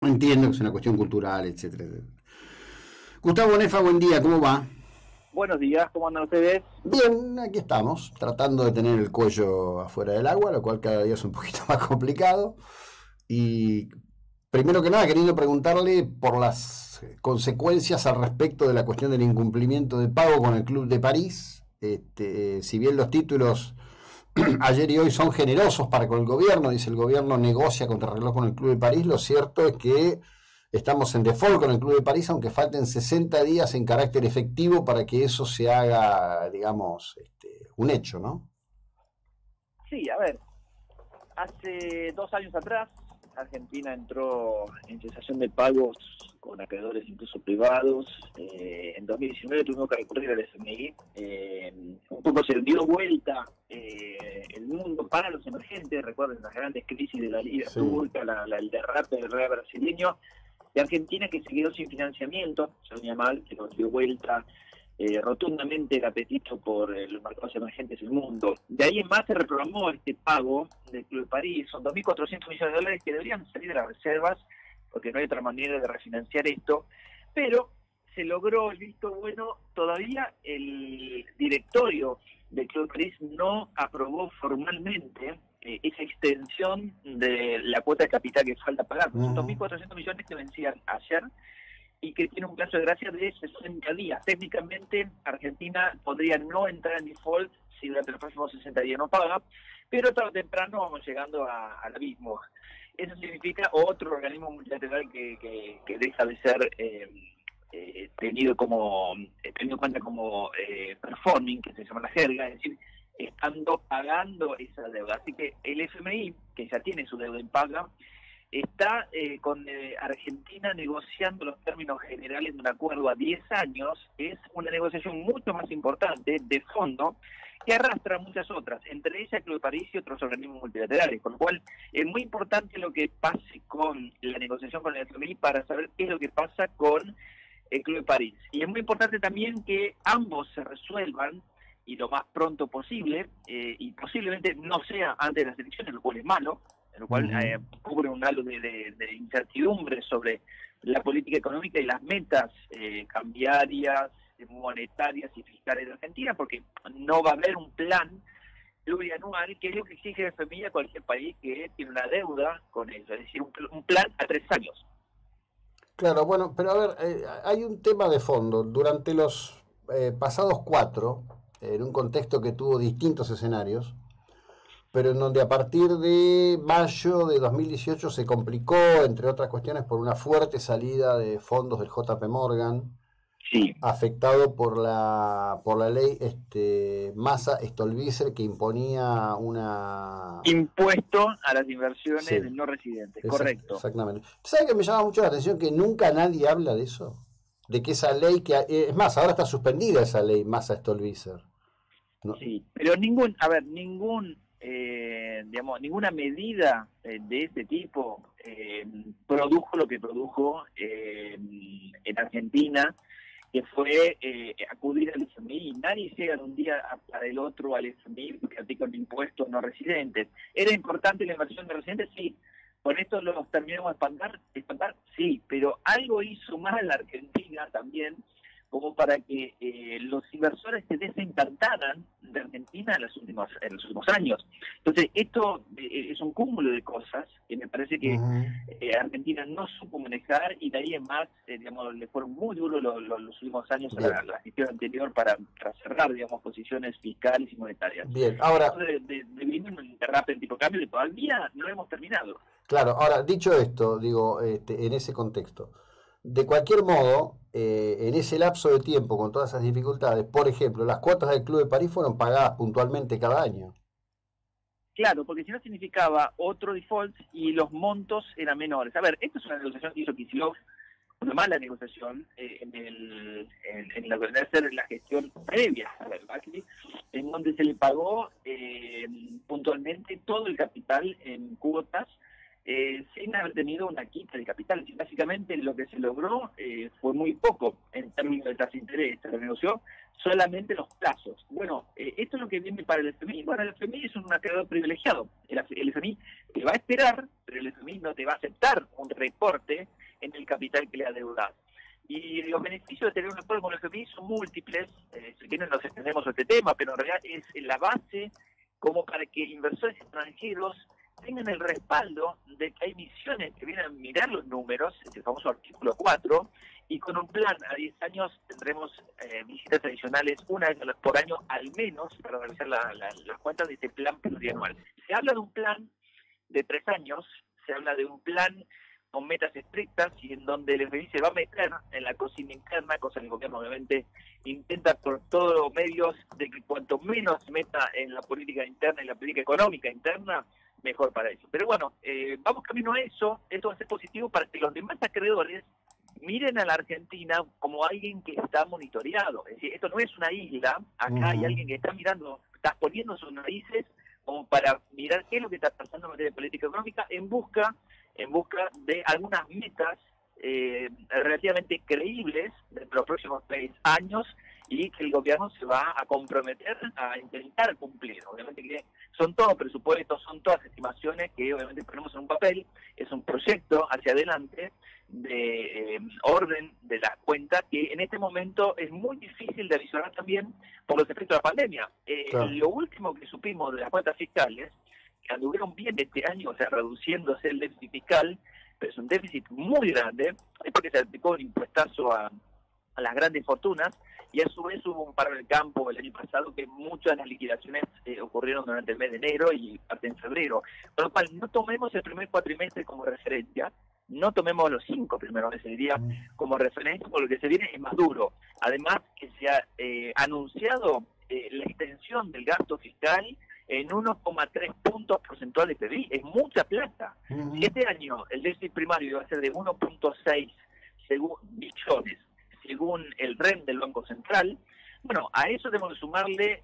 Entiendo que es una cuestión cultural, etcétera, etcétera. Gustavo Nefa, buen día, ¿cómo va? Buenos días, ¿cómo andan ustedes? Bien, aquí estamos, tratando de tener el cuello afuera del agua, lo cual cada día es un poquito más complicado. Y primero que nada, queriendo preguntarle por las consecuencias al respecto de la cuestión del incumplimiento de pago con el Club de París. Si bien los títulos ayer y hoy son generosos para con el gobierno, dice el gobierno negocia contrarreloj con el Club de París, lo cierto es que estamos en default con el Club de París, aunque falten 60 días en carácter efectivo para que eso se haga, digamos, un hecho, ¿no? Sí, a ver, hace 2 años atrás Argentina entró en cesación de pagos con acreedores incluso privados. En 2019 tuvimos que recurrir al FMI. Un poco se dio vuelta el mundo para los emergentes. Recuerden las grandes crisis de la lira Sí. turca, el derrate del real brasileño, de Argentina, que se quedó sin financiamiento. Se venía mal, que nos dio vuelta rotundamente el apetito por los mercados emergentes del mundo. De ahí en más se reprogramó este pago del Club de París. Son 2.400 millones de dólares que deberían salir de las reservas, porque no hay otra manera de refinanciar esto. Pero se logró el visto bueno. Todavía el directorio del Club de París no aprobó formalmente esa extensión de la cuota de capital que falta pagar. Son 2.400 millones que vencían ayer y que tiene un plazo de gracia de 60 días. Técnicamente, Argentina podría no entrar en default si durante los próximos 60 días no paga, pero tarde o temprano vamos llegando al abismo. Eso significa otro organismo multilateral que deja de ser tenido en cuenta como performing, que se llama la jerga, es decir, estando pagando esa deuda. Así que el FMI, que ya tiene su deuda en paga, está con Argentina negociando los términos generales de un acuerdo a 10 años. Es una negociación mucho más importante, de fondo, que arrastra muchas otras, entre ellas Club de París y otros organismos multilaterales, con lo cual es muy importante lo que pase con la negociación con el FMI para saber qué es lo que pasa con el Club de París. Y es muy importante también que ambos se resuelvan y lo más pronto posible, y posiblemente no sea antes de las elecciones, lo cual es malo, en lo cual cubre un halo de incertidumbre sobre la política económica y las metas cambiarias, monetarias y fiscales de Argentina, porque no va a haber un plan plurianual, que es lo que exige el FMI a cualquier país que tiene una deuda con ellos, es decir, un plan a 3 años. Claro, bueno, pero a ver, hay un tema de fondo. Durante los pasados cuatro, en un contexto que tuvo distintos escenarios, pero en donde a partir de mayo de 2018 se complicó, entre otras cuestiones, por una fuerte salida de fondos del JP Morgan, Sí, afectado por la ley Massa-Stolbizer, que imponía una... impuesto a las inversiones Sí, de no residentes, correcto. exactamente. ¿Sabe que me llama mucho la atención que nunca nadie habla de eso? De que esa ley, es más, ahora está suspendida esa ley Massa-Stolbizer. ¿No? Sí, pero digamos, ninguna medida de este tipo produjo lo que produjo en Argentina, que fue acudir al FMI. Nadie llega de un día para el otro al FMI porque aplica un impuesto no residentes. ¿Era importante la inversión de residentes? Sí. ¿Con esto los terminamos de espantar? Sí, pero algo hizo mal la Argentina también, como para que los inversores se desencantaran de Argentina en los últimos años. Entonces, esto es un cúmulo de cosas que me parece que Argentina no supo manejar, y de ahí en más, digamos, le fueron muy duros los últimos años a Bien, la gestión anterior para cerrar, digamos, posiciones fiscales y monetarias. bien. Esto Ahora, de vivir un derrape en tipo cambio que todavía no hemos terminado. claro, ahora, dicho esto, digo, en ese contexto, de cualquier modo, en ese lapso de tiempo, con todas esas dificultades, por ejemplo, las cuotas del Club de París fueron pagadas puntualmente cada año. Claro, porque si no significaba otro default y los montos eran menores. A ver, esto es una negociación que hizo Kicillof, una mala negociación en lo que debe ser la gestión previa a la Backley, en donde se le pagó puntualmente todo el capital en cuotas, sin haber tenido una quita de capital. Y básicamente lo que se logró fue muy poco en términos de tasa de interés. Se renegoció solamente los plazos. Bueno, esto es lo que viene para el FMI. Bueno, el FMI es un acreedor privilegiado. El FMI va a esperar, pero el FMI no te va a aceptar un recorte en el capital que le adeudas. Y los beneficios de tener un acuerdo con el FMI son múltiples. Si quieren nos extendemos a este tema, pero en realidad es la base como para que inversores extranjeros tengan el respaldo de que hay misiones que vienen a mirar los números, el famoso artículo 4, y con un plan a 10 años tendremos visitas adicionales una vez por año al menos para revisar las cuentas de este plan plurianual. Se habla de un plan de 3 años, se habla de un plan con metas estrictas y en donde el FMI se va a meter en la cocina interna, cosa que el gobierno obviamente intenta por todos los medios de que cuanto menos se meta en la política interna y la política económica interna, mejor para eso. Pero bueno, vamos camino a eso, esto va a ser positivo para que los demás acreedores miren a la Argentina como alguien que está monitoreado. Es decir, esto no es una isla, acá hay alguien que está mirando, está poniendo sus narices como para mirar qué es lo que está pasando en materia de política económica en busca de algunas metas relativamente creíbles de los próximos 3 años y que el gobierno se va a comprometer a intentar cumplir. Obviamente que son todos presupuestos, son todas estimaciones que obviamente ponemos en un papel, es un proyecto hacia adelante de orden de las cuentas que en este momento es muy difícil de visionar también por los efectos de la pandemia. Claro. Lo último que supimos de las cuentas fiscales, que anduvieron bien este año, o sea, reduciéndose el déficit fiscal, pero es un déficit muy grande, es porque se aplicó un impuestazo a las grandes fortunas, y a su vez hubo un paro en el campo el año pasado que muchas de las liquidaciones ocurrieron durante el mes de enero y parte en febrero. Con lo cual, no tomemos el primer cuatrimestre como referencia, no tomemos los 5 primeros meses del día como referencia, porque lo que se viene es más duro. Además, que se ha anunciado la extensión del gasto fiscal en 1,3 puntos porcentuales de PBI, es mucha plata. Si este año el déficit primario va a ser de 1,6 billones, según el REM del Banco Central, bueno, a eso tenemos que sumarle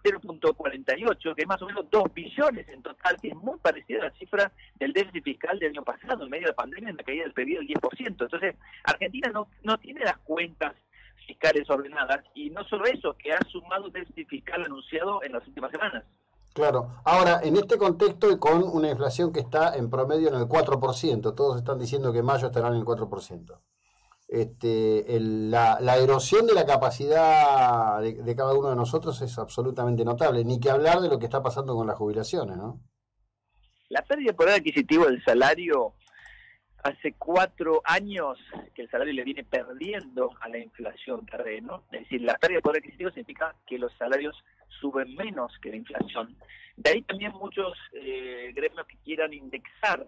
0,48, que es más o menos 2 billones en total, que es muy parecida a la cifra del déficit fiscal del año pasado, en medio de la pandemia, en la caída del PIB del 10%. Entonces, Argentina no tiene las cuentas fiscales ordenadas, y no solo eso, que ha sumado déficit fiscal anunciado en las últimas semanas. Claro. Ahora, en este contexto y con una inflación que está en promedio en el 4%, todos están diciendo que en mayo estarán en el 4%. La erosión de la capacidad de cada uno de nosotros es absolutamente notable, ni que hablar de lo que está pasando con las jubilaciones, ¿no? La pérdida de poder adquisitivo del salario, hace 4 años que el salario le viene perdiendo a la inflación terreno. Es decir, la pérdida de poder adquisitivo significa que los salarios suben menos que la inflación. De ahí también muchos gremios que quieran indexar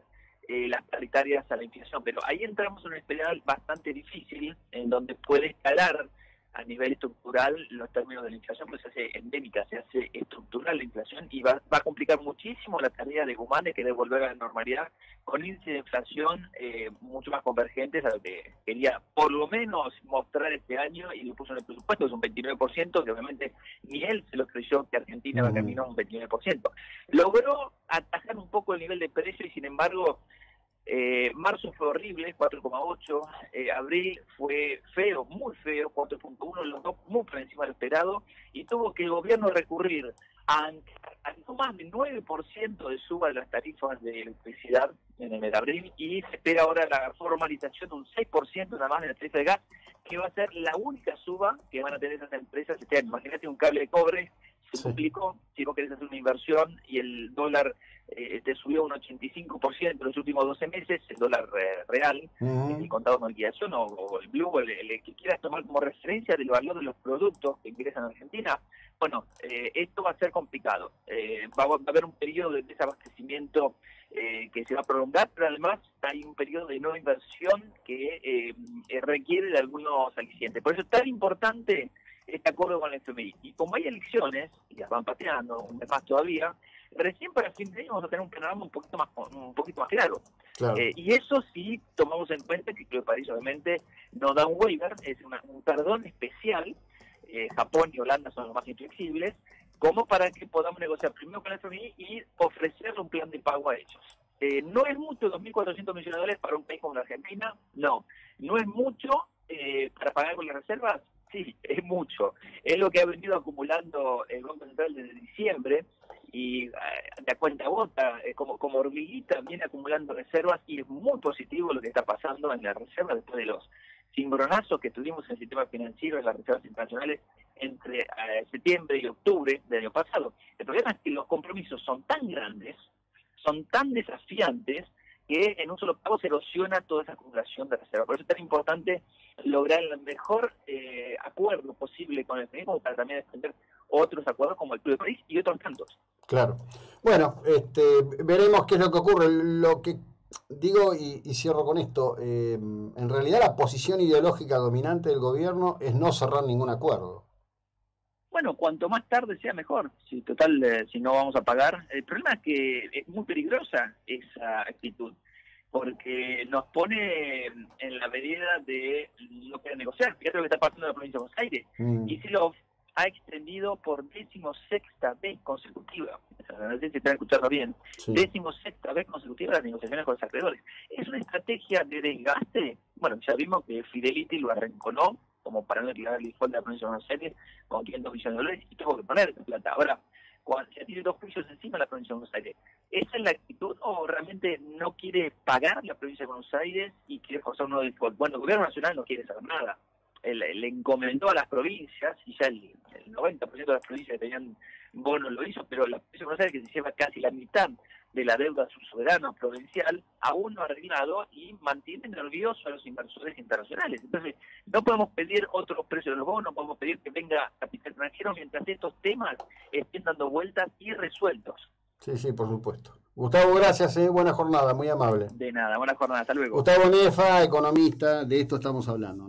las paritarias a la inflación, pero ahí entramos en una espiral bastante difícil en donde puede escalar a nivel estructural los términos de la inflación, pues se hace endémica, se hace estructural la inflación, y va a complicar muchísimo la tarea de Guzmán de querer volver a la normalidad con índices de inflación mucho más convergentes a lo que quería por lo menos mostrar este año, y lo puso en el presupuesto, es un 29%, que obviamente ni él se lo creyó que Argentina va a caminar un 29%. Logró atajar un poco el nivel de precio y sin embargo marzo fue horrible, 4,8, abril fue feo, muy feo, 4,1, los dos muy por encima del esperado, y tuvo que el gobierno recurrir a no más del 9% de suba de las tarifas de electricidad en el mes de abril, y se espera ahora la formalización de un 6% nada más de la tarifa de gas, que va a ser la única suba que van a tener esas empresas este año. Imagínate un cable de cobre, se duplicó, si vos querés hacer una inversión y el dólar te subió un 85% en los últimos 12 meses, el dólar real, el contado con liquidación o el blue, el que quieras tomar como referencia del valor de los productos que ingresan a Argentina. Bueno, esto va a ser complicado. Va a haber un periodo de desabastecimiento que se va a prolongar, pero además hay un periodo de no inversión que requiere de algunos alicientes. Por eso es tan importante este acuerdo con el FMI. Y como hay elecciones, y las van pateando un mes más todavía, recién para fin de año vamos a tener un panorama un poquito más claro. Y eso sí tomamos en cuenta que Club de París obviamente no da un waiver, es un perdón especial. Japón y Holanda son los más inflexibles, como para que podamos negociar primero con el FMI y ofrecerle un plan de pago a ellos. No es mucho, 2.400 millones de dólares para un país como la Argentina, no es mucho para pagar con las reservas. Sí, es mucho. Es lo que ha venido acumulando el Banco Central desde diciembre, y de a cuenta gota, como hormiguita, viene acumulando reservas y es muy positivo lo que está pasando en las reservas después de los cimbronazos que tuvimos en el sistema financiero, en las reservas internacionales, entre septiembre y octubre del año pasado. El problema es que los compromisos son tan grandes, son tan desafiantes, que en un solo pago se erosiona toda esa acumulación de reservas. Por eso es tan importante lograr el mejor acuerdo posible con el FMI para también extender otros acuerdos como el Club de París y otros tantos. Claro. Bueno, veremos qué es lo que ocurre. Lo que digo, y cierro con esto, en realidad la posición ideológica dominante del gobierno es no cerrar ningún acuerdo. Bueno, cuanto más tarde sea mejor. Si total, si no vamos a pagar. El problema es que es muy peligrosa esa actitud, porque nos pone en la medida de no querer negociar. Fíjate lo que está pasando en la provincia de Buenos Aires. Y si lo ha extendido por 16ª vez consecutiva. No sé si están escuchando bien. Sí. 16ª vez consecutiva las negociaciones con los acreedores. Es una estrategia de desgaste. Bueno, ya vimos que Fidelity lo arrinconó como para no declarar el default de la provincia de Buenos Aires con 500 millones de dólares y tuvo que poner plata. Ahora, cuando se tiene 2 juicios encima de la provincia de Buenos Aires, ¿esa es la actitud o realmente no quiere pagar la provincia de Buenos Aires y quiere forzar uno de default? Bueno, el gobierno nacional no quiere saber nada. Le encomendó a las provincias, y ya el 90% de las provincias que tenían bonos lo hizo, pero la provincia de Buenos Aires, que se lleva casi la mitad de la deuda subsoberana provincial, aún no ha arreglado y mantiene nerviosos a los inversores internacionales. Entonces, no podemos pedir otros precios de los bonos, no podemos pedir que venga capital extranjero mientras estos temas estén dando vueltas y resueltos. Sí, sí, por supuesto. Gustavo, gracias, buena jornada, muy amable. De nada, buena jornada, hasta luego. Gustavo Nefa, economista, de esto estamos hablando.